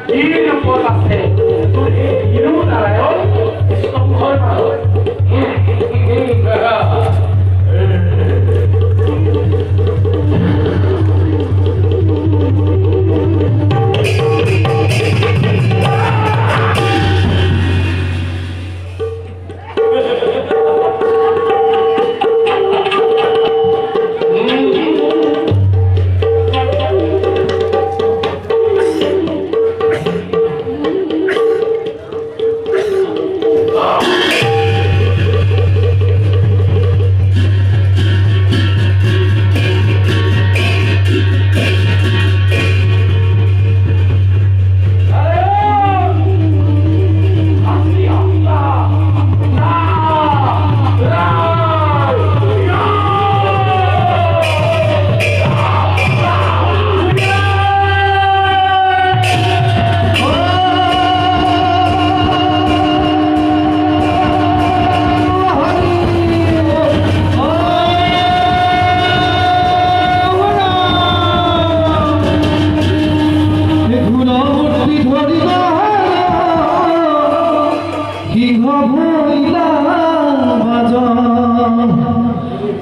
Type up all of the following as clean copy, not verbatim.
이름 몰랐어요. 우리 이름은 알아요? 스톡홀m.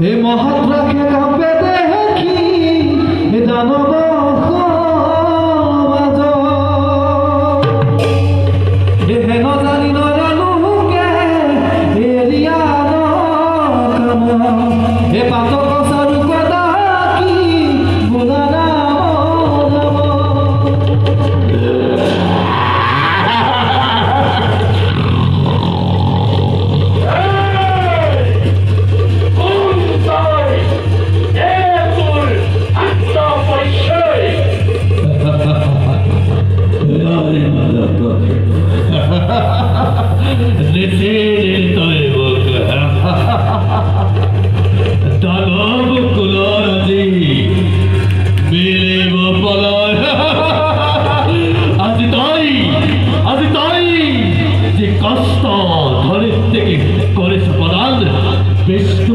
हे महात्मा कांपे देखी हे दानव हे न जानी न जानू के हे रिया कम हे पातो सरू को दाकी बुलाना কষ্ট ধরে থেকে করেছে প্রদান বেশ